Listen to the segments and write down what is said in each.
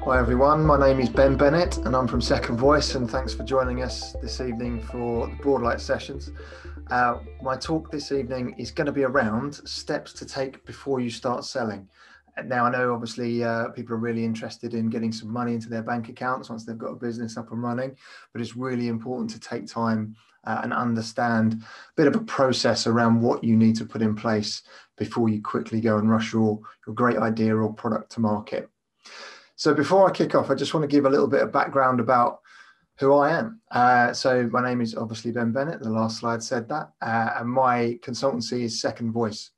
Hi everyone, my name is Bennett and I'm from Second Voice, and thanks for joining us this evening for the Broadlight sessions. My talk this evening is going to be around steps to take before you start selling. Now I know obviously people are really interested in getting some money into their bank accounts once they've got a business up and running, but it's really important to take time and understand a bit of a process around what you need to put in place before you quickly go and rush your great idea or product to market. So before I kick off, I just want to give a little bit of background about who I am. So my name is obviously Ben Bennett, the last slide said that, and my consultancy is Second Voice.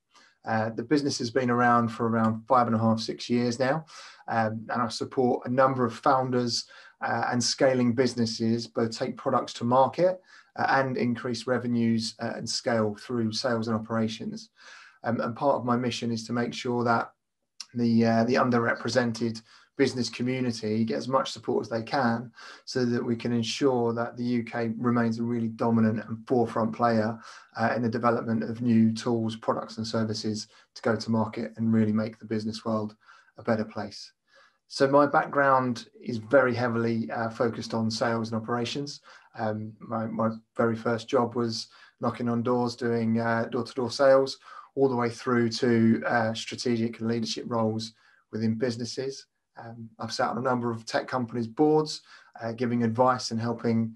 The business has been around for around 5.5, 6 years now, and I support a number of founders and scaling businesses, both take products to market and increase revenues and scale through sales and operations. And part of my mission is to make sure that the underrepresented business community get as much support as they can so that we can ensure that the UK remains a really dominant and forefront player in the development of new tools, products and services to go to market and really make the business world a better place. So my background is very heavily focused on sales and operations. My very first job was knocking on doors, doing door-to-door sales, all the way through to strategic and leadership roles within businesses. I've sat on a number of tech companies' boards, giving advice and helping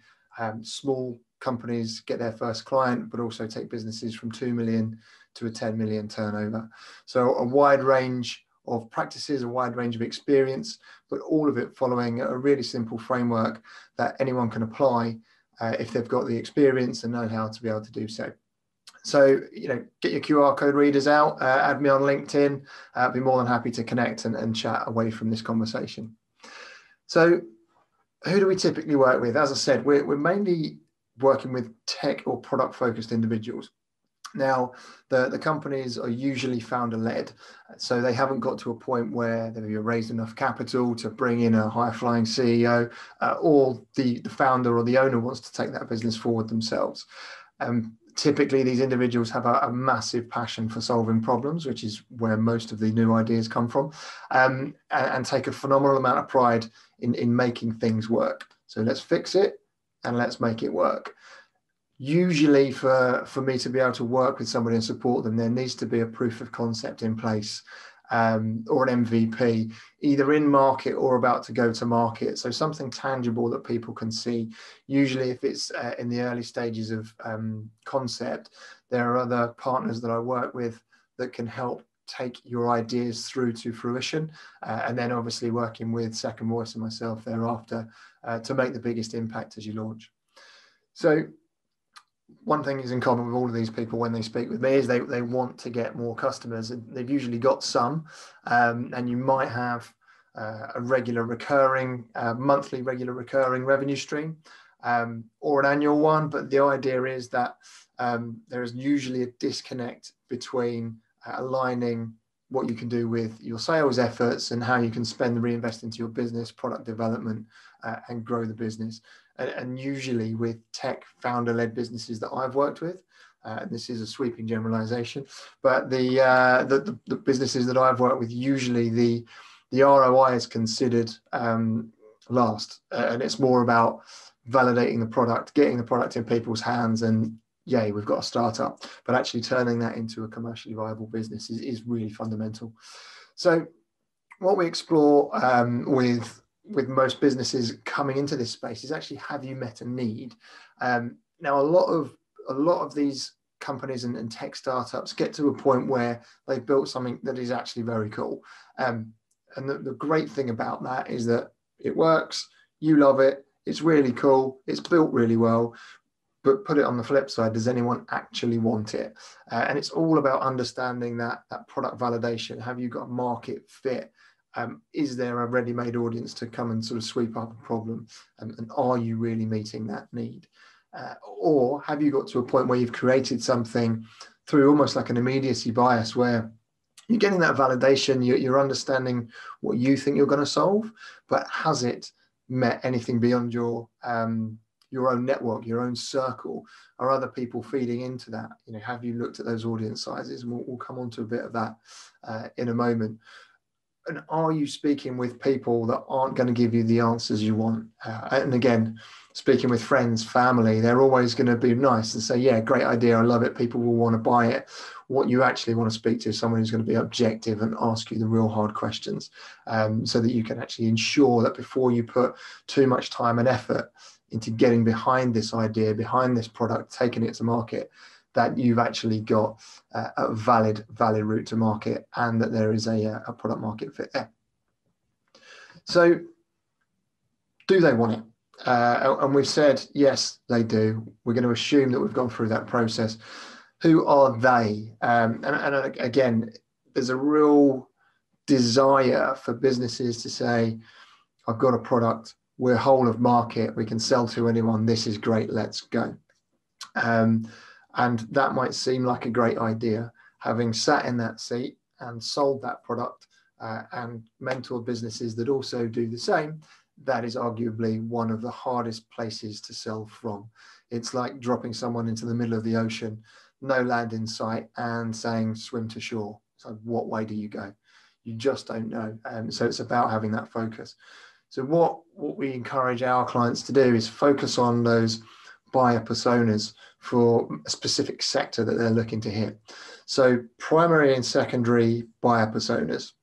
small companies get their first client, but also take businesses from 2 million to a 10 million turnover. So a wide range of practices, a wide range of experience, but all of it following a really simple framework that anyone can apply if they've got the experience and know how to be able to do so. So, get your QR code readers out, add me on LinkedIn. I'd be more than happy to connect and chat away from this conversation. So who do we typically work with? As I said, we're mainly working with tech or product focused individuals. Now, the companies are usually founder led, so they haven't got to a point where they've raised enough capital to bring in a high flying CEO, or the founder or the owner wants to take that business forward themselves. Typically, these individuals have a massive passion for solving problems, which is where most of the new ideas come from, and take a phenomenal amount of pride in making things work. So let's fix it and let's make it work. Usually for me to be able to work with somebody and support them, there needs to be a proof of concept in place, or an MVP, either in market or about to go to market. So something tangible that people can see. Usually if it's in the early stages of concept, there are other partners that I work with that can help take your ideas through to fruition. And then obviously working with Second Voice and myself thereafter to make the biggest impact as you launch. So one thing is in common with all of these people when they speak with me is they want to get more customers, and they've usually got some, and you might have a regular recurring, monthly regular recurring revenue stream, or an annual one. But the idea is that there is usually a disconnect between aligning what you can do with your sales efforts and how you can spend and reinvest into your business, product development, and grow the business. And usually with tech founder-led businesses that I've worked with, and this is a sweeping generalization, but the businesses that I've worked with, usually the ROI is considered last, and it's more about validating the product, getting the product in people's hands, and yay, we've got a startup. But actually turning that into a commercially viable business is really fundamental. So what we explore with most businesses coming into this space is actually, have you met a need? Now, a lot of these companies and tech startups get to a point where they've built something that is actually very cool. And the great thing about that is that it works, you love it, it's really cool, it's built really well. But put it on the flip side, does anyone actually want it? And it's all about understanding that product validation. Have you got a market fit? Is there a ready-made audience to come and sort of sweep up a problem? And are you really meeting that need? Or have you got to a point where you've created something through almost like an immediacy bias, where you're getting that validation, you're understanding what you think you're going to solve, but has it met anything beyond your own network, your own circle? Are other people feeding into that? Have you looked at those audience sizes? And we'll come on to a bit of that in a moment. And are you speaking with people that aren't going to give you the answers you want? And again, speaking with friends, family, they're always going to be nice and say, yeah, great idea, I love it, people will want to buy it. What you actually want to speak to is someone who's going to be objective and ask you the real hard questions, so that you can actually ensure that before you put too much time and effort into getting behind this idea, behind this product, taking it to market, that you've actually got a valid route to market, and that there is a product market fit there. So do they want it? And we've said, yes, they do. We're going to assume that we've gone through that process. Who are they? And again, there's a real desire for businesses to say, I've got a product, we're whole of market, we can sell to anyone, this is great, let's go. And that might seem like a great idea. Having sat in that seat and sold that product and mentored businesses that also do the same, that is arguably one of the hardest places to sell from. It's like dropping someone into the middle of the ocean, no land in sight, and saying, swim to shore. So what way do you go? You just don't know. So it's about having that focus. So what we encourage our clients to do is focus on those buyer personas for a specific sector that they're looking to hit. So primary and secondary buyer personas.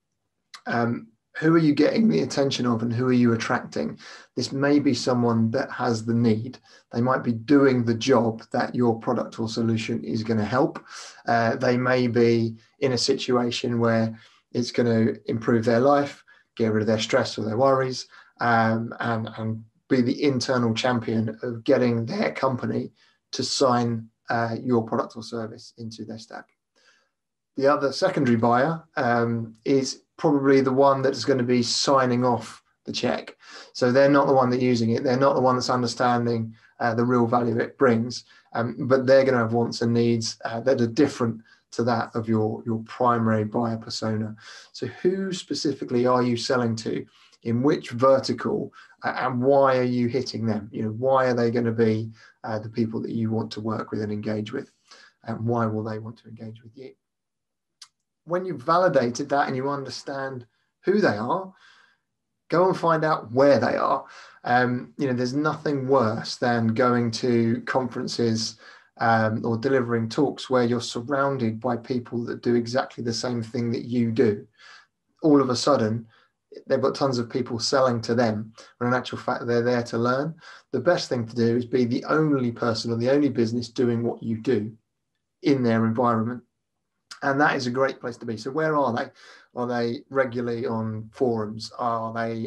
Who are you getting the attention of, and who are you attracting? This may be someone that has the need. They might be doing the job that your product or solution is going to help. They may be in a situation where it's going to improve their life, get rid of their stress or their worries, and be the internal champion of getting their company to sign your product or service into their stack. The other secondary buyer is probably the one that's going to be signing off the check. So they're not the one that's using it. They're not the one that's understanding the real value it brings, but they're going to have wants and needs that are different to that of your primary buyer persona. So who specifically are you selling to? In which vertical, and why are you hitting them? Why are they going to be the people that you want to work with and engage with? And why will they want to engage with you? When you've validated that and you understand who they are, go and find out where they are. There's nothing worse than going to conferences or delivering talks where you're surrounded by people that do exactly the same thing that you do. All of a sudden, they've got tons of people selling to them, when in actual fact, they're there to learn. The best thing to do is be the only person or the only business doing what you do in their environment. And that is a great place to be. So where are they? Are they regularly on forums? Are they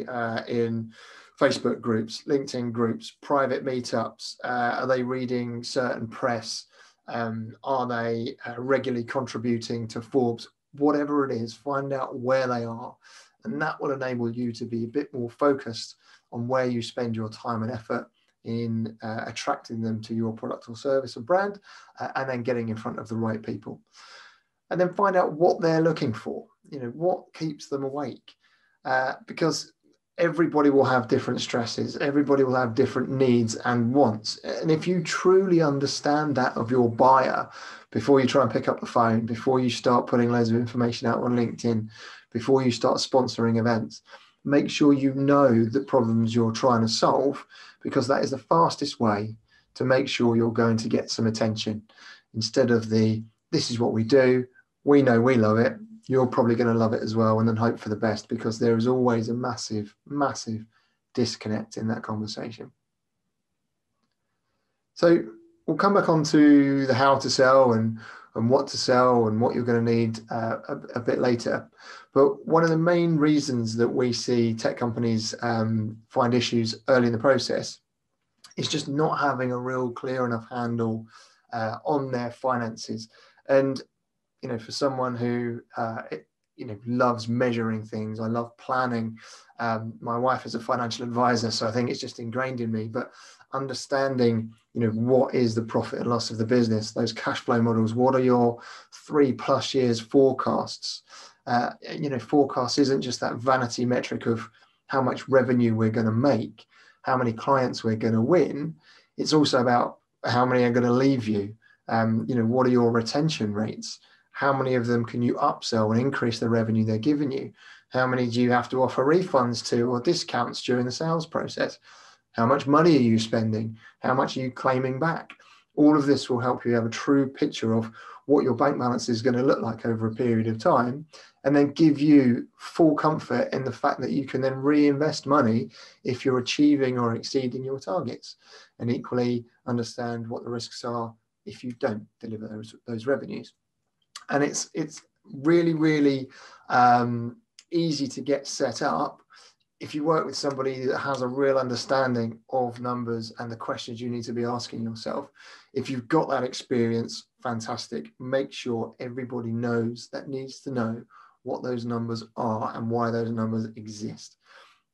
in Facebook groups, LinkedIn groups, private meetups? Are they reading certain press? Are they regularly contributing to Forbes? Whatever it is, find out where they are. And that will enable you to be a bit more focused on where you spend your time and effort in attracting them to your product or service or brand, and then getting in front of the right people. And then find out what they're looking for, what keeps them awake. Because everybody will have different stresses. Everybody will have different needs and wants. And if you truly understand that of your buyer, before you try and pick up the phone, before you start putting loads of information out on LinkedIn, before you start sponsoring events, make sure you know the problems you're trying to solve, because that is the fastest way to make sure you're going to get some attention. Instead of this is what we do, we know we love it, you're probably going to love it as well, and then hope for the best, because there is always a massive disconnect in that conversation. So we'll come back onto the how to sell and what to sell and what you're going to need a bit later. But one of the main reasons that we see tech companies find issues early in the process is just not having a real clear enough handle on their finances. And for someone who loves measuring things, I love planning. My wife is a financial advisor, so I think it's just ingrained in me. But understanding, what is the profit and loss of the business, those cash flow models, what are your 3+ years forecasts? Forecast isn't just that vanity metric of how much revenue we're going to make, how many clients we're going to win. It's also about how many are going to leave you. What are your retention rates? How many of them can you upsell and increase the revenue they're giving you? How many do you have to offer refunds to or discounts during the sales process? How much money are you spending? How much are you claiming back? All of this will help you have a true picture of what your bank balance is going to look like over a period of time, and then give you full comfort in the fact that you can then reinvest money if you're achieving or exceeding your targets, and equally understand what the risks are if you don't deliver those revenues. And it's really, really easy to get set up if you work with somebody that has a real understanding of numbers and the questions you need to be asking yourself. If you've got that experience, fantastic. Make sure everybody knows that needs to know what those numbers are and why those numbers exist.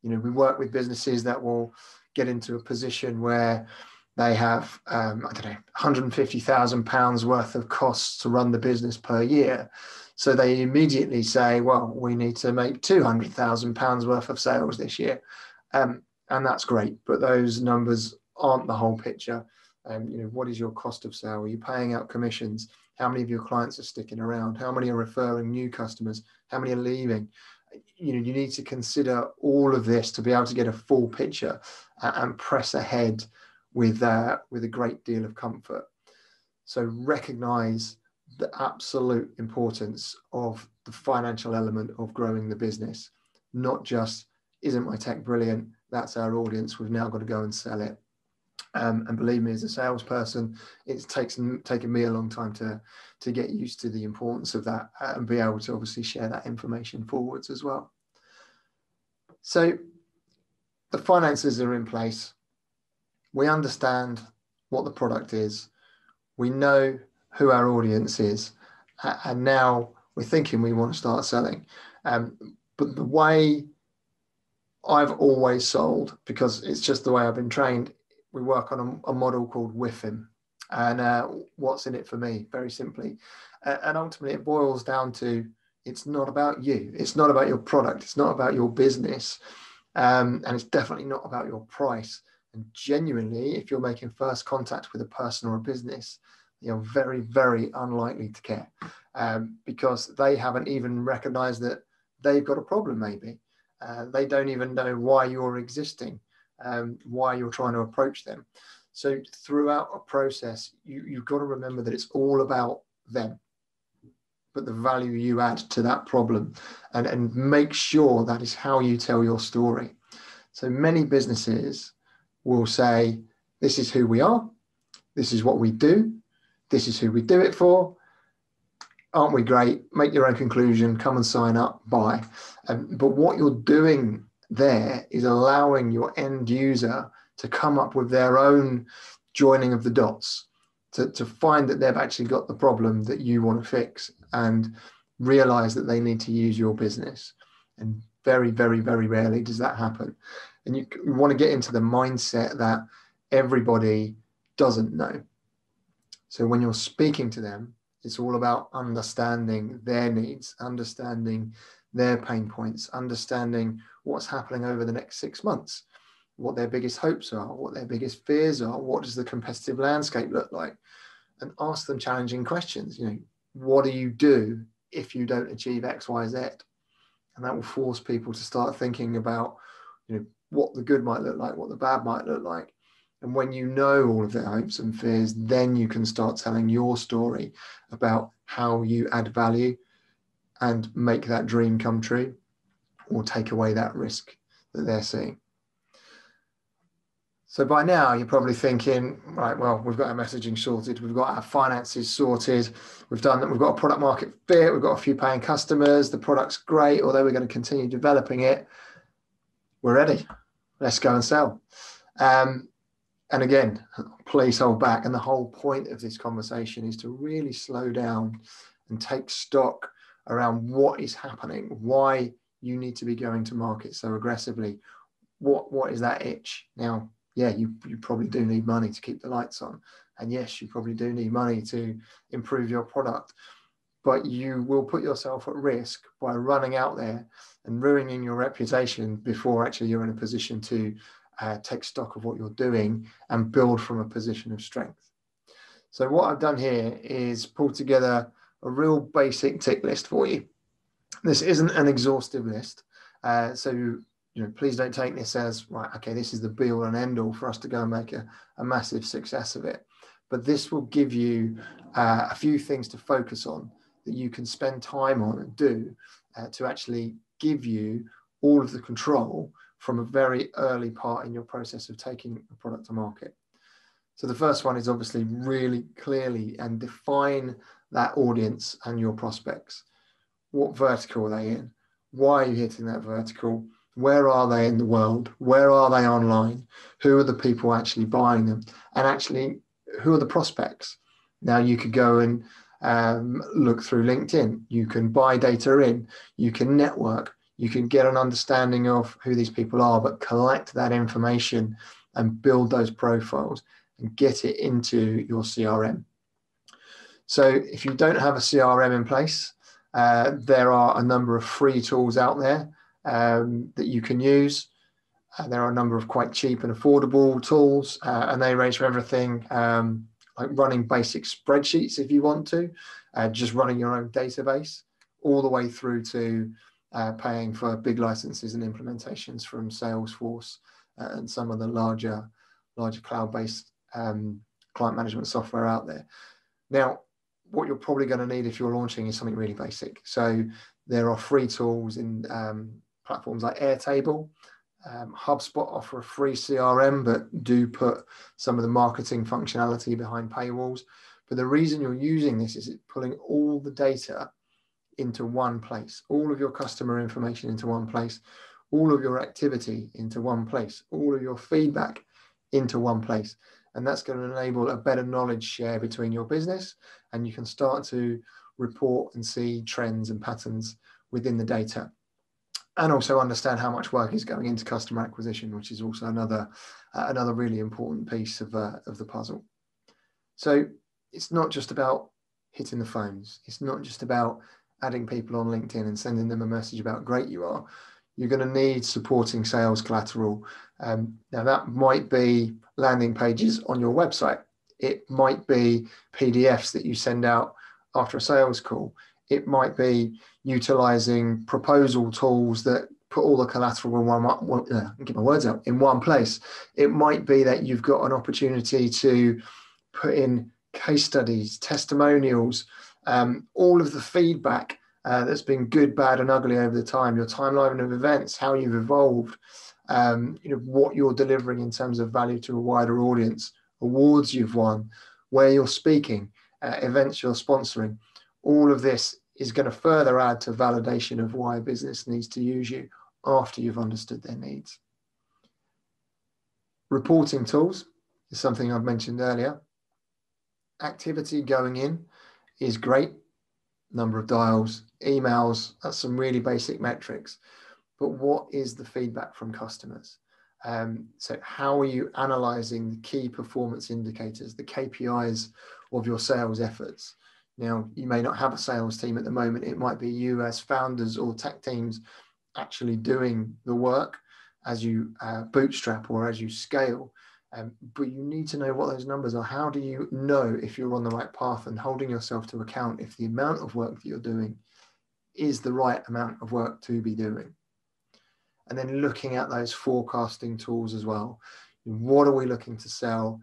You know, we work with businesses that will get into a position where they have, I don't know, £150,000 worth of costs to run the business per year. So they immediately say, well, we need to make £200,000 worth of sales this year. And that's great, but those numbers aren't the whole picture. You know, what is your cost of sale? Are you paying out commissions? How many of your clients are sticking around? How many are referring new customers? How many are leaving? You know, you need to consider all of this to be able to get a full picture and press ahead with a great deal of comfort. So recognize the absolute importance of the financial element of growing the business, not just, isn't my tech brilliant? That's our audience. We've now got to go and sell it. And believe me, as a salesperson, it's taken me a long time to get used to the importance of that and be able to obviously share that information forwards as well. So the finances are in place. We understand what the product is. We know who our audience is. And now we're thinking we want to start selling. But the way I've always sold, because it's just the way I've been trained, we work on a model called WIFM. And what's in it for me? Very simply. And ultimately it boils down to, it's not about you. It's not about your product. It's not about your business. And it's definitely not about your price. And genuinely, if you're making first contact with a person or a business, you're very, very unlikely to care because they haven't even recognized that they've got a problem maybe. They don't even know why you're existing, why you're trying to approach them. So throughout a process, you've got to remember that it's all about them, but the value you add to that problem, and make sure that is how you tell your story. So many businesses will say, this is who we are, this is what we do, this is who we do it for. Aren't we great? Make your own conclusion, come and sign up, buy. But what you're doing there is allowing your end user to come up with their own joining of the dots, to find that they've actually got the problem that you want to fix and realize that they need to use your business. And very, very, very rarely does that happen. And you want to get into the mindset that everybody doesn't know. So when you're speaking to them, it's all about understanding their needs, understanding their pain points, understanding what's happening over the next 6 months, what their biggest hopes are, what their biggest fears are, what does the competitive landscape look like, and ask them challenging questions. You know, what do you do if you don't achieve X, Y, Z? And that will force people to start thinking about, you know, what the good might look like, what the bad might look like. And when you know all of their hopes and fears, then you can start telling your story about how you add value and make that dream come true or take away that risk that they're seeing. So by now you're probably thinking, right, well, we've got our messaging sorted, we've got our finances sorted, we've got a product market fit, we've got a few paying customers, the product's great, although we're going to continue developing it. We're ready. Let's go and sell. And again, please hold back. And the whole point of this conversation is to really slow down and take stock around what is happening, why you need to be going to market so aggressively. What is that itch? Now, yeah, you probably do need money to keep the lights on. And yes, you probably do need money to improve your product. But you will put yourself at risk by running out there and ruining your reputation before actually you're in a position to take stock of what you're doing and build from a position of strength. So what I've done here is pull together a real basic tick list for you. This isn't an exhaustive list. So please don't take this as, right, okay, this is the be all and end all for us to go and make a massive success of it. But this will give you a few things to focus on that you can spend time on and do to actually give you all of the control from a very early part in your process of taking a product to market. So the first one is obviously really clearly and define that audience and your prospects. What vertical are they in? Why are you hitting that vertical? Where are they in the world? Where are they online? Who are the people actually buying them? And actually, who are the prospects? Now you could go and look through LinkedIn. You can buy data in. You can network. You can get an understanding of who these people are, but collect that information and build those profiles and get it into your CRM. So if you don't have a CRM in place, there are a number of free tools out there that you can use. There are a number of quite cheap and affordable tools, and they range from everything like running basic spreadsheets if you want to, just running your own database, all the way through to paying for big licenses and implementations from Salesforce and some of the larger cloud-based client management software out there. Now, what you're probably going to need if you're launching is something really basic. So there are free tools in platforms like Airtable. HubSpot offer a free CRM, but do put some of the marketing functionality behind paywalls. But the reason you're using this is it's pulling all the data into one place, all of your customer information into one place, all of your activity into one place, all of your feedback into one place. And that's going to enable a better knowledge share between your business, and you can start to report and see trends and patterns within the data, and also understand how much work is going into customer acquisition, which is also another really important piece of the puzzle. So it's not just about hitting the phones. It's not just about adding people on LinkedIn and sending them a message about how great you are. You're going to need supporting sales collateral. Now that might be landing pages on your website. It might be PDFs that you send out after a sales call. It might be utilizing proposal tools that put all the collateral in one place. It might be that you've got an opportunity to put in case studies, testimonials, all of the feedback that's been good, bad, and ugly over the time, your timeline of events, how you've evolved, what you're delivering in terms of value to a wider audience, awards you've won, where you're speaking, events you're sponsoring. All of this is going to further add to validation of why a business needs to use you after you've understood their needs. Reporting tools is something I've mentioned earlier. Activity going in is great. Number of dials, emails, that's some really basic metrics. But what is the feedback from customers? So how are you analyzing the key performance indicators, the KPIs of your sales efforts? Now, you may not have a sales team at the moment. It might be you as founders or tech teams actually doing the work as you bootstrap or as you scale. But you need to know what those numbers are. How do you know if you're on the right path, and holding yourself to account if the amount of work that you're doing is the right amount of work to be doing? And then looking at those forecasting tools as well. What are we looking to sell?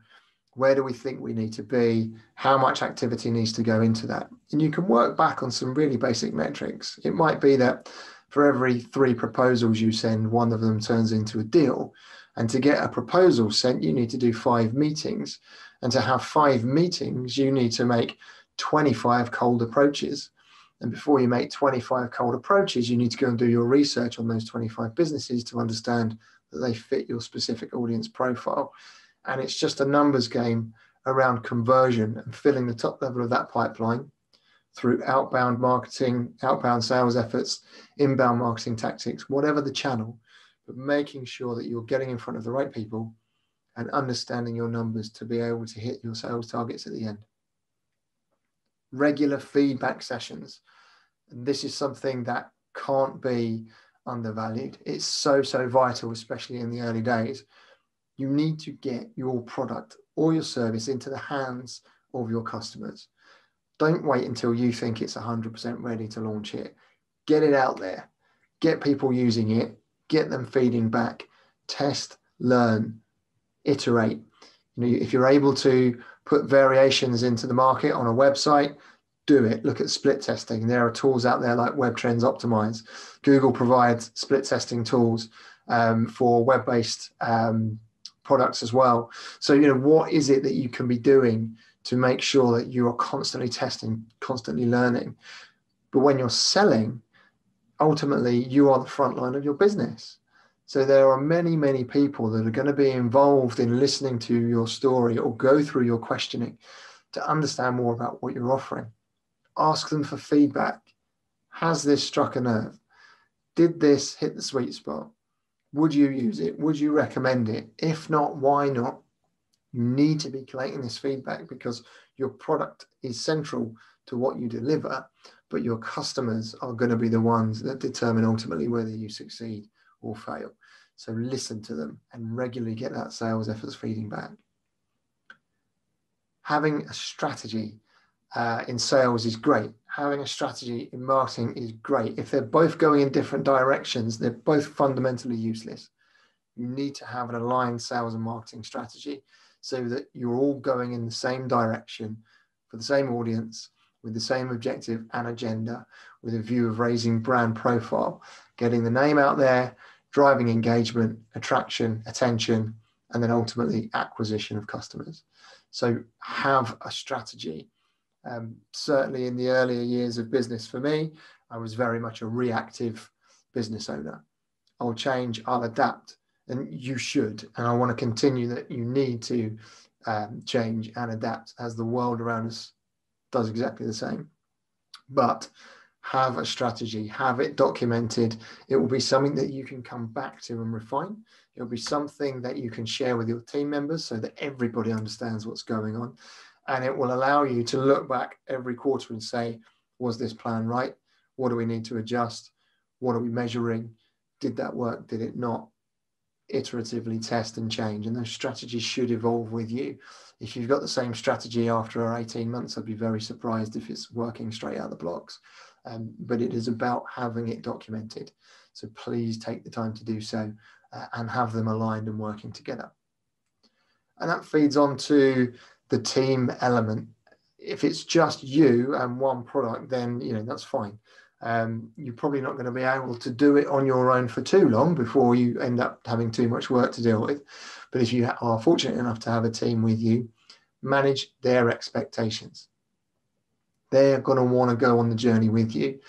Where do we think we need to be? How much activity needs to go into that? And you can work back on some really basic metrics. It might be that for every 3 proposals you send, one of them turns into a deal. And to get a proposal sent, you need to do 5 meetings. And to have 5 meetings, you need to make 25 cold approaches. And before you make 25 cold approaches, you need to go and do your research on those 25 businesses to understand that they fit your specific audience profile. And it's just a numbers game around conversion and filling the top level of that pipeline through outbound marketing, outbound sales efforts, inbound marketing tactics, whatever the channel, but making sure that you're getting in front of the right people and understanding your numbers to be able to hit your sales targets at the end. Regular feedback sessions. And this is something that can't be undervalued. It's so vital, especially in the early days. You need to get your product or your service into the hands of your customers. Don't wait until you think it's 100% ready to launch it. Get it out there. get people using it, get them feeding back, test, learn, iterate. If you're able to put variations into the market on a website, do it. Look at split testing. There are tools out there like Web Trends Optimize. Google provides split testing tools for web-based products as well. So, what is it that you can be doing to make sure that you are constantly testing, constantly learning? But when you're selling, ultimately, you are the front line of your business. So there are many, many people that are going to be involved in listening to your story or go through your questioning to understand more about what you're offering. Ask them for feedback. Has this struck a nerve? Did this hit the sweet spot? Would you use it? Would you recommend it? If not, why not? You need to be collating this feedback because your product is central to what you deliver, but your customers are going to be the ones that determine ultimately whether you succeed or fail. So listen to them and regularly get that sales efforts feeding back. Having a strategy in sales is great. Having a strategy in marketing is great. If they're both going in different directions, they're both fundamentally useless. You need to have an aligned sales and marketing strategy so that you're all going in the same direction for the same audience, with the same objective and agenda, with a view of raising brand profile, getting the name out there, driving engagement, attraction, attention, and then ultimately acquisition of customers. So have a strategy. Certainly in the earlier years of business for me, I was very much a reactive business owner. I'll change, I'll adapt, and you should. And I want to continue that you need to change and adapt as the world around us does exactly the same. But have a strategy, have it documented. It will be something that you can come back to and refine. It will be something that you can share with your team members so that everybody understands what's going on. And it will allow you to look back every quarter and say, was this plan right? What do we need to adjust? What are we measuring? Did that work? Did it not? Iteratively test and change. And those strategies should evolve with you. If you've got the same strategy after 18 months, I'd be very surprised if it's working straight out of the blocks. But it is about having it documented. So please take the time to do so and have them aligned and working together. And that feeds on to the team element. If it's just you and one product, then that's fine. You're probably not going to be able to do it on your own for too long before you end up having too much work to deal with. But if you are fortunate enough to have a team with you, manage their expectations. They're going to want to go on the journey with you.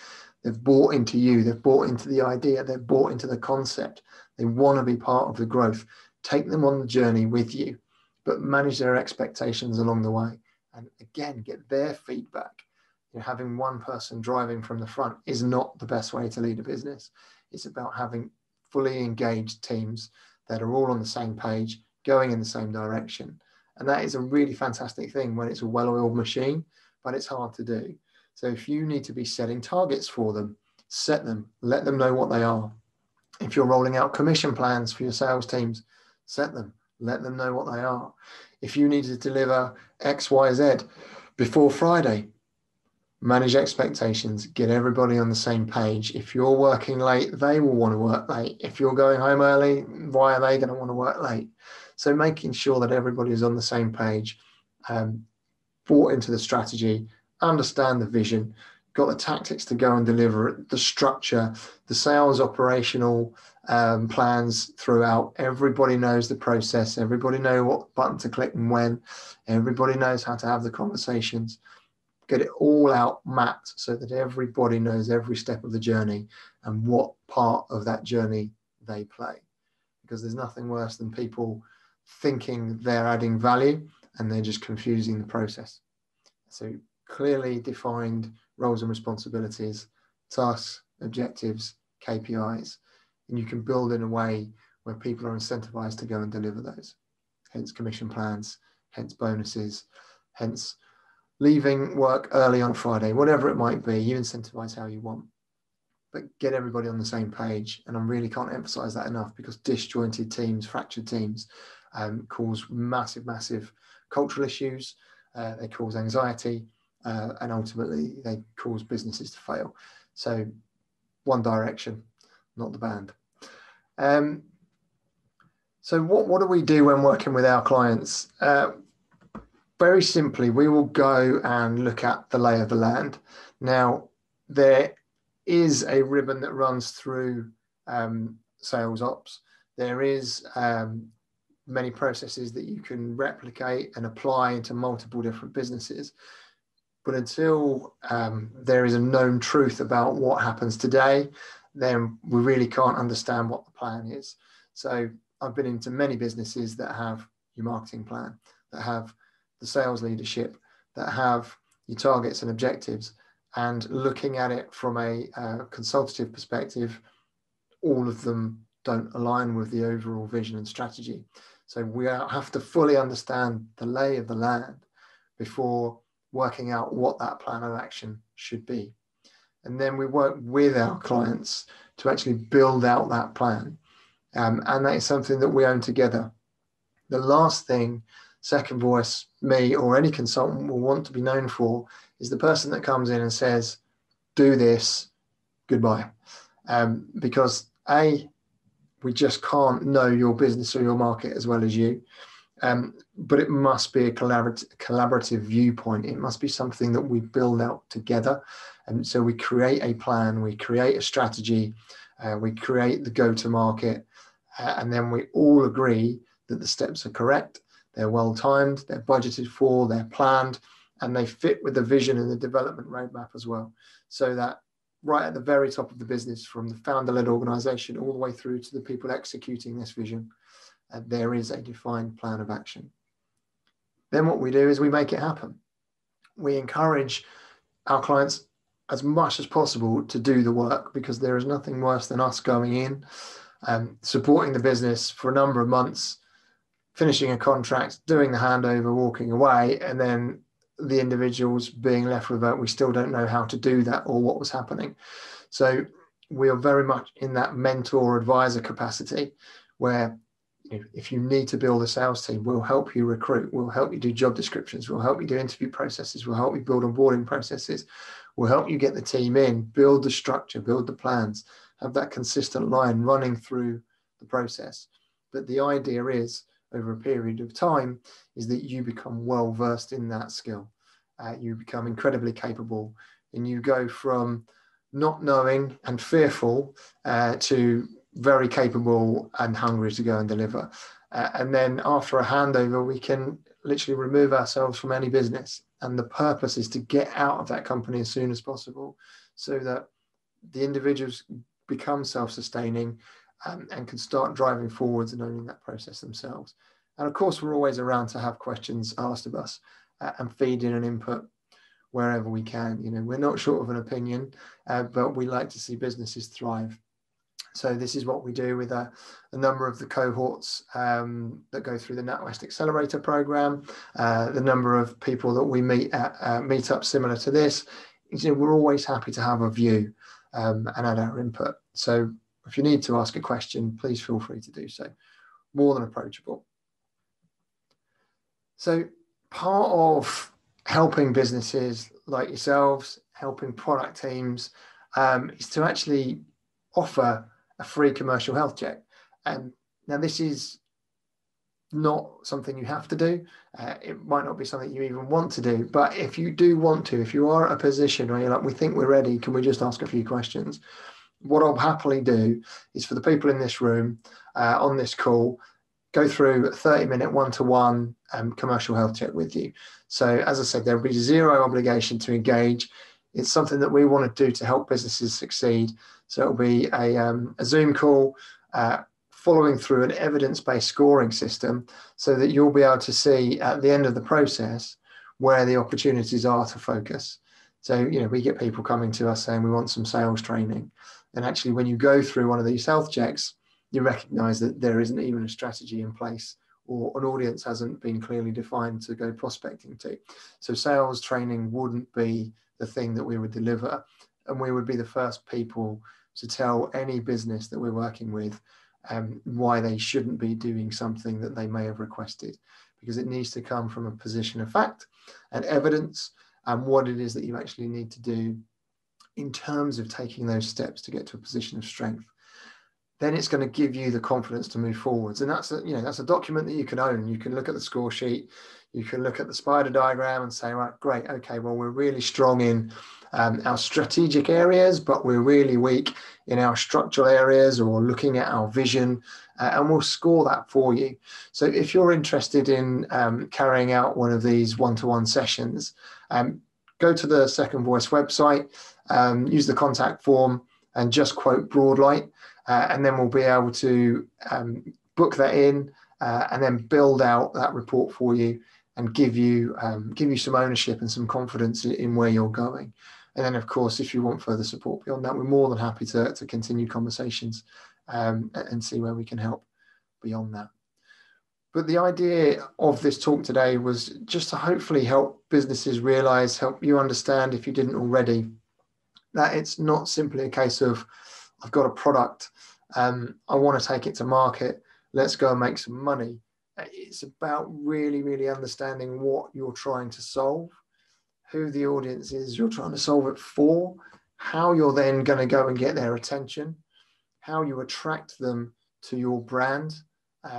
They've bought into you. They've bought into the idea. They've bought into the concept. They want to be part of the growth. Take them on the journey with you, but manage their expectations along the way. And again, get their feedback. Having one person driving from the front is not the best way to lead a business. It's about having fully engaged teams that are all on the same page, going in the same direction. And that is a really fantastic thing when it's a well-oiled machine, but it's hard to do. So if you need to be setting targets for them, set them, let them know what they are. If you're rolling out commission plans for your sales teams, set them, let them know what they are. If you need to deliver X, Y, Z before Friday, manage expectations, get everybody on the same page. If you're working late, they will want to work late. If you're going home early, why are they going to want to work late? So making sure that everybody is on the same page, bought into the strategy, understand the vision, got the tactics to go and deliver it, the structure, the sales operational plans throughout. Everybody knows the process. Everybody knows what button to click and when. Everybody knows how to have the conversations. Get it all out mapped so that everybody knows every step of the journey and what part of that journey they play. Because there's nothing worse than people thinking they're adding value and they're just confusing the process. So clearly defined roles and responsibilities, tasks, objectives, KPIs, and you can build in a way where people are incentivized to go and deliver those. Hence commission plans, hence bonuses, hence leaving work early on Friday, whatever it might be. You incentivize how you want, but get everybody on the same page. And I really can't emphasize that enough, because disjointed teams, fractured teams cause massive, massive cultural issues. They cause anxiety, and ultimately they cause businesses to fail. So one direction, not the band. So what do we do when working with our clients? Very simply, we will go and look at the lay of the land. Now, there is a ribbon that runs through sales ops. There is many processes that you can replicate and apply into multiple different businesses. But until there is a known truth about what happens today, then we really can't understand what the plan is. So I've been into many businesses that have your marketing plan, that have the sales leadership, that have your targets and objectives, and looking at it from a consultative perspective, all of them don't align with the overall vision and strategy. So we have to fully understand the lay of the land before working out what that plan of action should be. And then we work with our clients to actually build out that plan. And that is something that we own together. The last thing Second Voice, me, or any consultant will want to be known for is the person that comes in and says, do this, goodbye. Because A, we just can't know your business or your market as well as you. But it must be a collaborative viewpoint. It must be something that we build out together. And so we create a plan, we create a strategy, we create the go-to-market, and then we all agree that the steps are correct, they're well-timed, they're budgeted for, they're planned, and they fit with the vision and the development roadmap as well. So that right at the very top of the business, from the founder-led organization all the way through to the people executing this vision, there is a defined plan of action. Then what we do is we make it happen. We encourage our clients as much as possible to do the work, because there is nothing worse than us going in, supporting the business for a number of months, finishing a contract, doing the handover, walking away, and then the individuals being left with we still don't know how to do that or what was happening. So we are very much in that mentor advisor capacity, where if you need to build a sales team, we'll help you recruit, we'll help you do job descriptions, we'll help you do interview processes, we'll help you build onboarding processes, we'll help you get the team in, build the structure, build the plans, have that consistent line running through the process. But the idea is, over a period of time, is that you become well versed in that skill. You become incredibly capable, and you go from not knowing and fearful to very capable and hungry to go and deliver. And then after a handover, we can literally remove ourselves from any business. And the purpose is to get out of that company as soon as possible, so that the individuals become self-sustaining and can start driving forwards and owning that process themselves. And of course, we're always around to have questions asked of us and feed in an input wherever we can. You know, we're not short of an opinion, but we like to see businesses thrive. So this is what we do with a number of the cohorts that go through the NatWest Accelerator program, the number of people that we meet at meetups similar to this. You know, we're always happy to have a view and add our input. So if you need to ask a question, please feel free to do so. More than approachable. So part of helping businesses like yourselves, helping product teams, is to actually offer a free commercial health check. And now this is not something you have to do. It might not be something you even want to do, but if you do want to, if you are at a position where you're like, we think we're ready, can we just ask a few questions? What I'll happily do is, for the people in this room on this call, go through a 30-minute one-to-one commercial health check with you. So as I said, there'll be zero obligation to engage. It's something that we want to do to help businesses succeed. So it'll be a Zoom call following through an evidence-based scoring system, so that you'll be able to see at the end of the process where the opportunities are to focus. So, you know, we get people coming to us saying we want some sales training. And actually, when you go through one of these health checks, you recognize that there isn't even a strategy in place, or an audience hasn't been clearly defined to go prospecting to. So sales training wouldn't be the thing that we would deliver. And we would be the first people to tell any business that we're working with why they shouldn't be doing something that they may have requested, because it needs to come from a position of fact and evidence, and what it is that you actually need to do in terms of taking those steps to get to a position of strength. then it's going to give you the confidence to move forwards. And that's a document that you can own. You can look at the score sheet, you can look at the spider diagram and say, right, great, okay, well, we're really strong in our strategic areas, but we're really weak in our structural areas, or looking at our vision, and we'll score that for you. So if you're interested in carrying out one of these one-to-one sessions, go to the Second Voice website, use the contact form and just quote Broadlight, and then we'll be able to book that in and then build out that report for you and give you some ownership and some confidence in where you're going. And then, of course, if you want further support beyond that, we're more than happy to continue conversations and see where we can help beyond that. But the idea of this talk today was just to hopefully help businesses realize, help you understand, if you didn't already, that it's not simply a case of, I've got a product, I want to take it to market, let's go and make some money. It's about really, really understanding what you're trying to solve, who the audience is you're trying to solve it for, how you're then going to go and get their attention, how you attract them to your brand,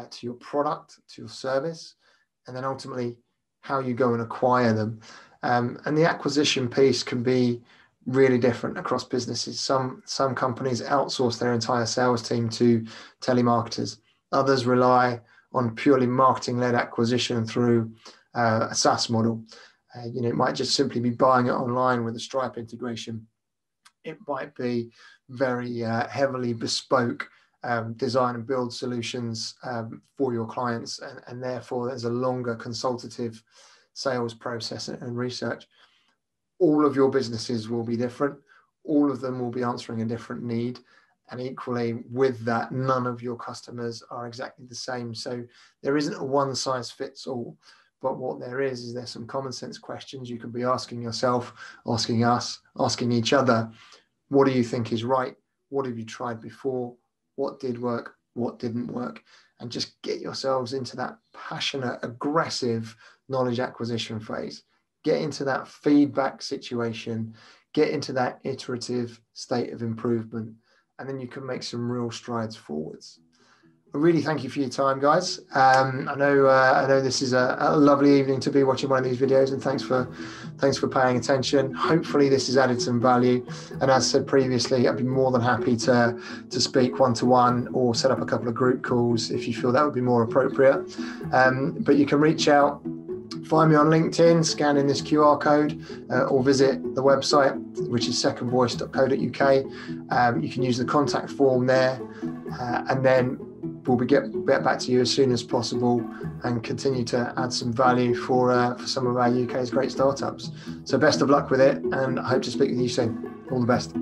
to your product, to your service, and then ultimately how you go and acquire them. And the acquisition piece can be really different across businesses. Some companies outsource their entire sales team to telemarketers. Others rely on purely marketing-led acquisition through a SaaS model. It might just simply be buying it online with a Stripe integration. It might be very heavily bespoke design and build solutions for your clients, and therefore there's a longer consultative sales process and research. All of your businesses will be different. All of them will be answering a different need. And equally with that, none of your customers are exactly the same. So there isn't a one size fits all. But what there is there's some common sense questions you could be asking yourself, asking us, asking each other. What do you think is right? What have you tried before? What did work? What didn't work? And just get yourselves into that passionate, aggressive knowledge acquisition phase. Get into that feedback situation. Get into that iterative state of improvement. And then you can make some real strides forwards. I really thank you for your time, guys. I know this is a lovely evening to be watching one of these videos, and thanks for paying attention. Hopefully this has added some value. And as said previously, I'd be more than happy to speak one-to-one or set up a couple of group calls if you feel that would be more appropriate. But you can reach out, find me on LinkedIn, scan in this QR code, or visit the website, which is secondvoice.co.uk. You can use the contact form there, and then we'll get back to you as soon as possible and continue to add some value for some of our UK's great startups. So best of luck with it, and I hope to speak with you soon. All the best.